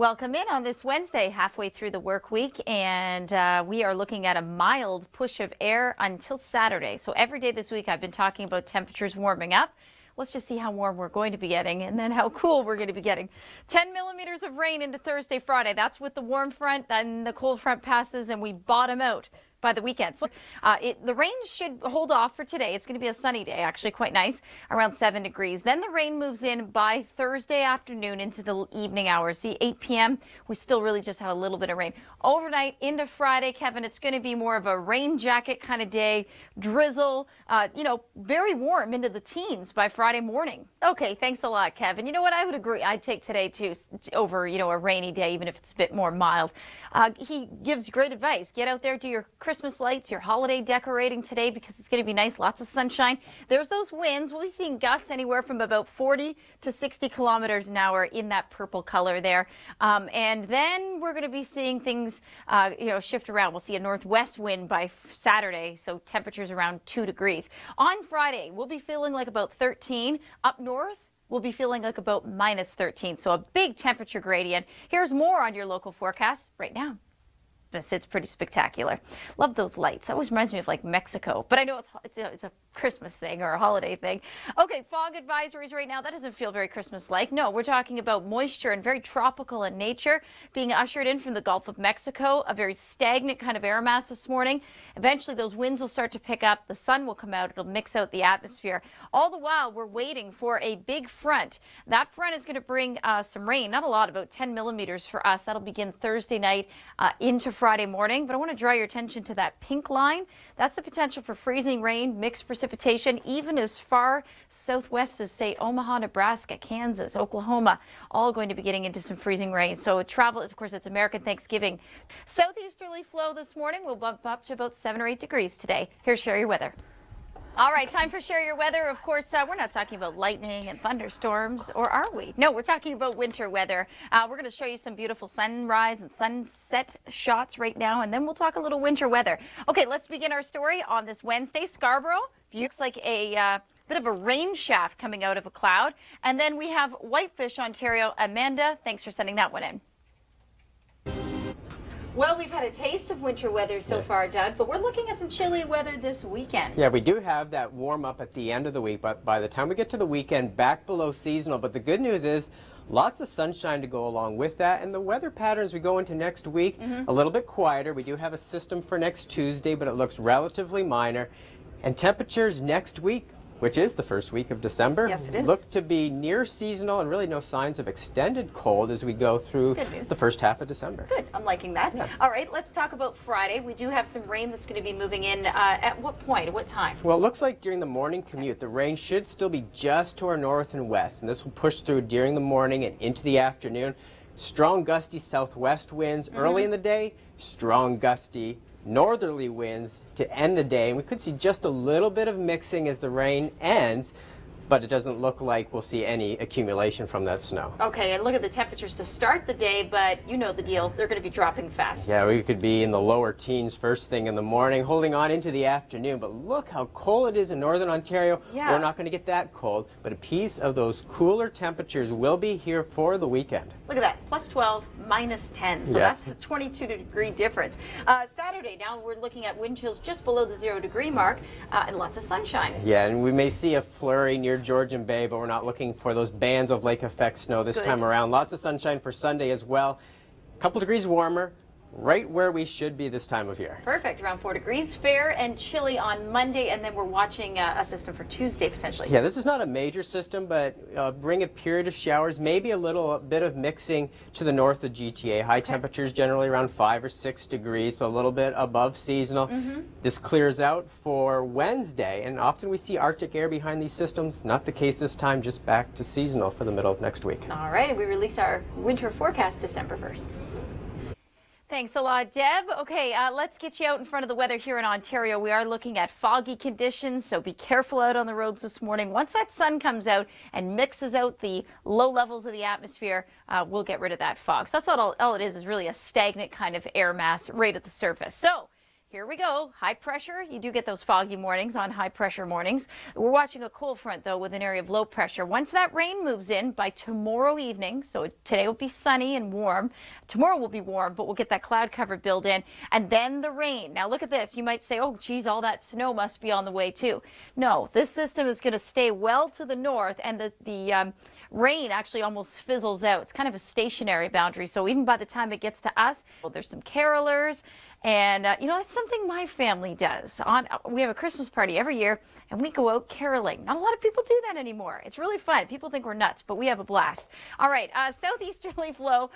Welcome in on this Wednesday, halfway through the work week, and we are looking at a mild push of air until Saturday. So every day this week I've been talking about temperatures warming up. Let's just see how warm we're going to be getting and then how cool we're going to be getting. 10 millimeters of rain into Thursday, Friday. That's with the warm front, then the cold front passes and we bottom out by the weekend. So the rain should hold off for today. It's going to be a sunny day, actually quite nice, around 7 degrees. Then the rain moves in by Thursday afternoon into the evening hours. See, 8 p.m., we still really just have a little bit of rain. Overnight into Friday, Kevin, it's going to be more of a rain jacket kind of day, drizzle, very warm into the teens by Friday morning. Okay, thanks a lot, Kevin. You know what? I would agree. I'd take today, too, over, a rainy day, even if it's a bit more mild. He gives great advice. Get out there, do your Christmas lights, your holiday decorating today because it's going to be nice, lots of sunshine. There's those winds. We'll be seeing gusts anywhere from about 40 to 60 kilometers an hour in that purple color there. And then we're going to be seeing things, shift around. We'll see a northwest wind by Saturday, so temperatures around 2 degrees. On Friday, we'll be feeling like about 13. Up north, we'll be feeling like about minus 13. So a big temperature gradient. Here's more on your local forecast right now. It's pretty spectacular. Love those lights. Always reminds me of like Mexico, but I know it's a Christmas thing or a holiday thing. Okay, fog advisories right now. That doesn't feel very Christmas-like. No, we're talking about moisture and very tropical in nature being ushered in from the Gulf of Mexico. A very stagnant kind of air mass this morning. Eventually, those winds will start to pick up. The sun will come out. It'll mix out the atmosphere. All the while, we're waiting for a big front. That front is going to bring some rain. Not a lot, about 10 millimeters for us. That'll begin Thursday night into Friday morning. But I want to draw your attention to that pink line. That's the potential for freezing rain, mixed precipitation, even as far southwest as, say, Omaha, Nebraska, Kansas, Oklahoma, all going to be getting into some freezing rain. So travel, of course, it's American Thanksgiving. Southeasterly flow this morning will bump up to about 7 or 8 degrees today. Here's Share Your Weather. All right, time for Share Your Weather. Of course, we're not talking about lightning and thunderstorms, or are we? No, we're talking about winter weather. We're going to show you some beautiful sunrise and sunset shots right now, and then we'll talk a little winter weather. Okay, let's begin our story on this Wednesday. Scarborough looks like a bit of a rain shaft coming out of a cloud. And then we have Whitefish, Ontario. Amanda, thanks for sending that one in. Well, we've had a taste of winter weather so far, Doug, but we're looking at some chilly weather this weekend. Yeah, we do have that warm up at the end of the week, but by the time we get to the weekend, back below seasonal. But the good news is lots of sunshine to go along with that, and the weather patterns we go into next week, a little bit quieter. We do have a system for next Tuesday, but it looks relatively minor. And temperatures next week, which is the first week of December, yes, it is, look to be near seasonal and really no signs of extended cold as we go through the first half of December. Good. I'm liking that. Yeah. All right, let's talk about Friday. We do have some rain that's going to be moving in. At what point? At what time? Well, it looks like during the morning commute, the rain should still be just to our north and west, and this will push through during the morning and into the afternoon. Strong gusty southwest winds early in the day, strong gusty northerly winds to end the day, and we could see just a little bit of mixing as the rain ends, but it doesn't look like we'll see any accumulation from that snow. Okay, and look at the temperatures to start the day, but you know the deal. They're going to be dropping fast. Yeah, we could be in the lower teens first thing in the morning, holding on into the afternoon, but look how cold it is in northern Ontario. Yeah. We're not going to get that cold, but a piece of those cooler temperatures will be here for the weekend. Look at that, plus 12, minus 10, so yes, that's a 22-degree difference. Saturday, now we're looking at wind chills just below the 0-degree mark and lots of sunshine. Yeah, and we may see a flurry near Georgian Bay, but we're not looking for those bands of lake effect snow this time around. Lots of sunshine for Sunday as well. A couple degrees warmer, right where we should be this time of year. Perfect, around 4 degrees. Fair and chilly on Monday, and then we're watching a system for Tuesday potentially. Yeah, this is not a major system, but bring a period of showers, maybe a little bit of mixing to the north of GTA. High temperatures generally around 5 or 6 degrees, so a little bit above seasonal. This clears out for Wednesday, and often we see Arctic air behind these systems. Not the case this time, just back to seasonal for the middle of next week. All right, and we release our winter forecast December 1st. Thanks a lot, Deb. Okay, let's get you out in front of the weather here in Ontario. We are looking at foggy conditions, so be careful out on the roads this morning. Once that sun comes out and mixes out the low levels of the atmosphere, we'll get rid of that fog. So that's all it is really a stagnant kind of air mass right at the surface. So Here we go. High pressure. You do get those foggy mornings on high pressure mornings. We're watching a cold front, though, with an area of low pressure. Once that rain moves in by tomorrow evening, so today will be sunny and warm. Tomorrow will be warm, but we'll get that cloud cover build in. And then the rain. Now, look at this. You might say, oh, geez, all that snow must be on the way, too. No, this system is going to stay well to the north, and the rain actually almost fizzles out. It's kind of a stationary boundary. So even by the time it gets to us, well, there's some carolers. And, you know, that's something my family does. We have a Christmas party every year, and we go out caroling. Not a lot of people do that anymore. It's really fun. People think we're nuts, but we have a blast. All right, southeasterly flow.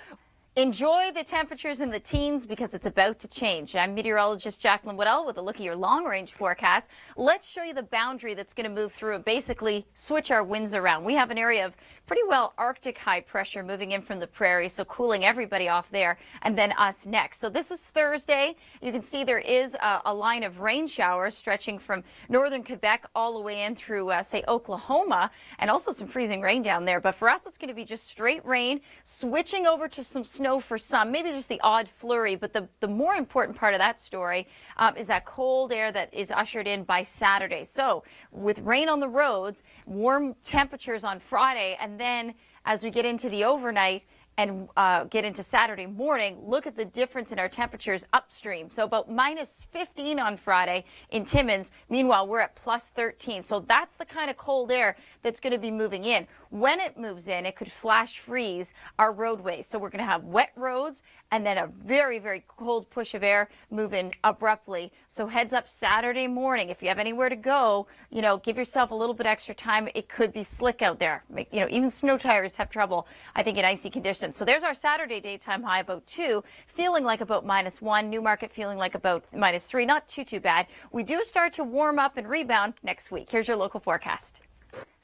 Enjoy the temperatures in the teens because it's about to change. I'm meteorologist Jaclyn Whittal with a look at your long-range forecast. Let's show you the boundary that's going to move through and basically switch our winds around. We have an area of pretty well Arctic high pressure moving in from the prairie, so cooling everybody off there, and then us next. So this is Thursday. You can see there is a line of rain showers stretching from northern Quebec all the way in through, say, Oklahoma, and also some freezing rain down there. But for us, it's going to be just straight rain, switching over to some snow for some, maybe just the odd flurry, but the more important part of that story is that cold air that is ushered in by Saturday. So with rain on the roads, warm temperatures on Friday, and then as we get into the overnight and get into Saturday morning, look at the difference in our temperatures upstream. So about minus 15 on Friday in Timmins. Meanwhile, we're at plus 13. So that's the kind of cold air that's going to be moving in. When it moves in, it could flash freeze our roadways. So we're going to have wet roads and then a very, very cold push of air moving abruptly. So heads up Saturday morning. If you have anywhere to go, you know, give yourself a little bit extra time. It could be slick out there. You know, even snow tires have trouble, I think, in icy conditions. So there's our Saturday daytime high, about 2, feeling like about minus 1. Newmarket feeling like about minus 3. Not too bad. We do start to warm up and rebound next week. Here's your local forecast.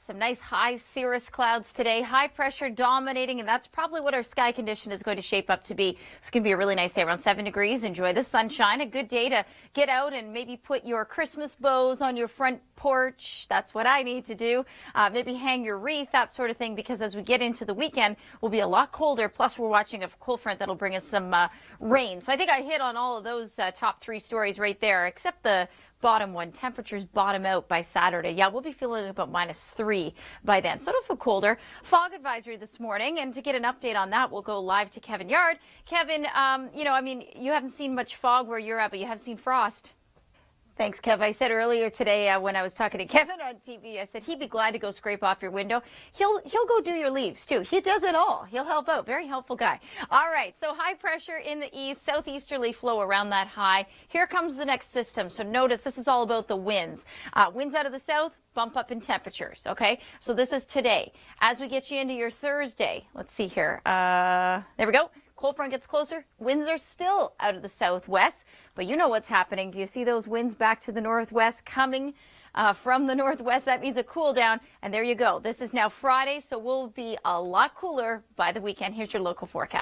Some nice high cirrus clouds today, high pressure dominating, and that's probably what our sky condition is going to shape up to be. It's going to be a really nice day, around 7 degrees. Enjoy the sunshine. A good day to get out and maybe put your Christmas bows on your front porch. That's what I need to do. Maybe hang your wreath, that sort of thing, because as we get into the weekend, we'll be a lot colder. Plus, we're watching a cold front that'll bring us some rain. So I think I hit on all of those top 3 stories right there, except the bottom one. Temperatures bottom out by Saturday. Yeah, we'll be feeling about minus 3 by then. So it'll feel colder. Fog advisory this morning. And to get an update on that, we'll go live to Kevin Yard. Kevin, you know, I mean, you haven't seen much fog where you're at, but you have seen frost. Thanks, Kev. I said earlier today when I was talking to Kevin on TV, I said he'd be glad to go scrape off your window. He'll go do your leaves, too. He does it all. He'll help out. Very helpful guy. All right, so high pressure in the east, southeasterly flow around that high. Here comes the next system. So notice this is all about the winds. Winds out of the south, bump up in temperatures, okay? So this is today. As we get you into your Thursday, let's see here. There we go. Cold front gets closer. Winds are still out of the southwest, but you know what's happening. Do you see those winds back to the northwest coming from the northwest? That means a cool down, and there you go. This is now Friday, so we'll be a lot cooler by the weekend. Here's your local forecast.